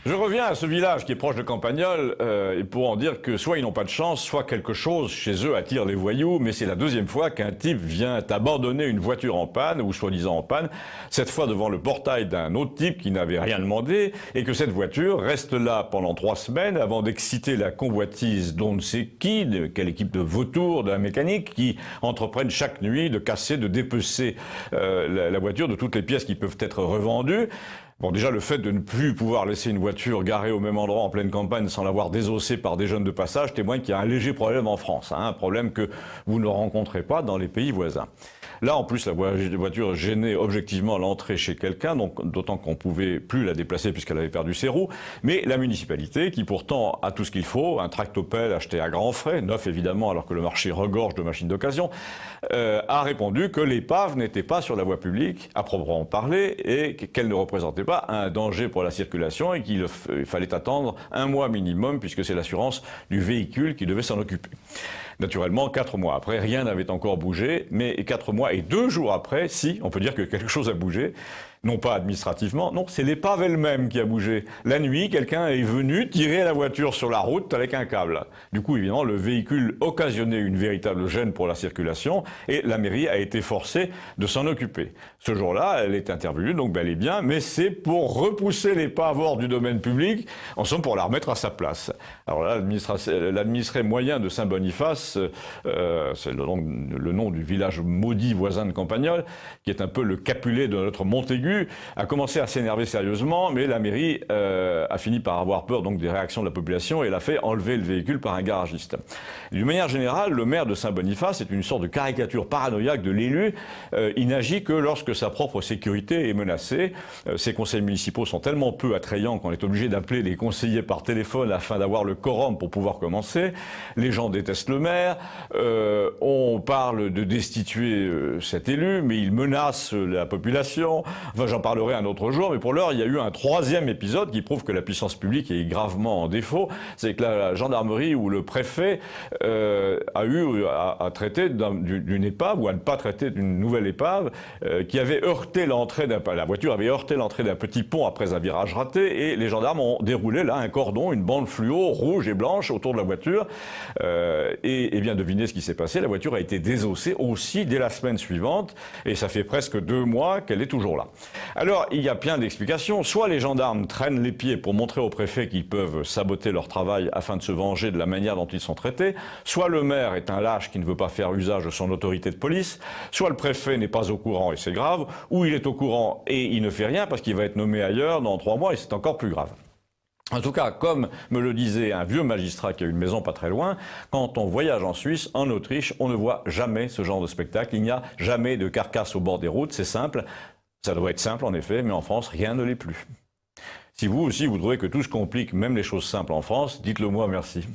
Je reviens à ce village qui est proche de Campagnol et pour en dire que soit ils n'ont pas de chance, soit quelque chose chez eux attire les voyous, mais c'est la deuxième fois qu'un type vient abandonner une voiture en panne, ou soi-disant en panne, cette fois devant le portail d'un autre type qui n'avait rien demandé, et que cette voiture reste là pendant 3 semaines avant d'exciter la convoitise d'on ne sait qui, de quelle équipe de vautours, de la mécanique, qui entreprennent chaque nuit de casser, de dépecer la voiture de toutes les pièces qui peuvent être revendues. Bon, déjà, le fait de ne plus pouvoir laisser une voiture garée au même endroit en pleine campagne sans l'avoir désossée par des jeunes de passage témoigne qu'il y a un léger problème en France, hein, un problème que vous ne rencontrez pas dans les pays voisins. Là, en plus, la voiture gênait objectivement l'entrée chez quelqu'un, donc d'autant qu'on pouvait plus la déplacer puisqu'elle avait perdu ses roues. Mais la municipalité, qui pourtant a tout ce qu'il faut, un tractopelle acheté à grands frais, neuf évidemment, alors que le marché regorge de machines d'occasion, a répondu que l'épave n'était pas sur la voie publique, à proprement parler, et qu'elle ne représentait pas un danger pour la circulation et qu'il fallait attendre 1 mois minimum puisque c'est l'assurance du véhicule qui devait s'en occuper. Naturellement, 4 mois après, rien n'avait encore bougé, mais 4 mois et 2 jours après, si, on peut dire que quelque chose a bougé. Non pas administrativement, non, c'est l'épave elle-même qui a bougé. La nuit, quelqu'un est venu tirer la voiture sur la route avec un câble. Du coup, évidemment, le véhicule occasionnait une véritable gêne pour la circulation et la mairie a été forcée de s'en occuper. Ce jour-là, elle est intervenue, donc bel et bien, mais c'est pour repousser l'épave hors du domaine public, en somme pour la remettre à sa place. Alors là, l'administré moyen de Saint-Boniface, c'est le nom du village maudit voisin de Campagnol, qui est un peu le Capulet de notre Montaigu, a commencé à s'énerver sérieusement, mais la mairie a fini par avoir peur donc des réactions de la population et l'a fait enlever le véhicule par un garagiste. D'une manière générale, le maire de Saint-Boniface est une sorte de caricature paranoïaque de l'élu. Il n'agit que lorsque sa propre sécurité est menacée. Ses conseils municipaux sont tellement peu attrayants qu'on est obligé d'appeler les conseillers par téléphone afin d'avoir le quorum pour pouvoir commencer. Les gens détestent le maire. On parle de destituer cet élu, mais il menace la population. Enfin, j'en parlerai un autre jour, mais pour l'heure, il y a eu un 3e épisode qui prouve que la puissance publique est gravement en défaut. C'est que la gendarmerie ou le préfet a eu à traiter d'une épave ou à ne pas traiter d'une nouvelle épave qui avait heurté l'entrée la voiture avait heurté l'entrée d'un petit pont après un virage raté et les gendarmes ont déroulé là un cordon, une bande fluo rouge et blanche autour de la voiture et bien devinez ce qui s'est passé. La voiture a été désossée aussi dès la semaine suivante et ça fait presque 2 mois qu'elle est toujours là. Alors, il y a plein d'explications. Soit les gendarmes traînent les pieds pour montrer au préfet qu'ils peuvent saboter leur travail afin de se venger de la manière dont ils sont traités, soit le maire est un lâche qui ne veut pas faire usage de son autorité de police, soit le préfet n'est pas au courant et c'est grave, ou il est au courant et il ne fait rien parce qu'il va être nommé ailleurs dans 3 mois et c'est encore plus grave. En tout cas, comme me le disait un vieux magistrat qui a une maison pas très loin, quand on voyage en Suisse, en Autriche, on ne voit jamais ce genre de spectacle. Il n'y a jamais de carcasse au bord des routes, c'est simple. Ça doit être simple en effet, mais en France, rien ne l'est plus. Si vous aussi, vous trouvez que tout se complique, même les choses simples en France, dites-le moi, merci.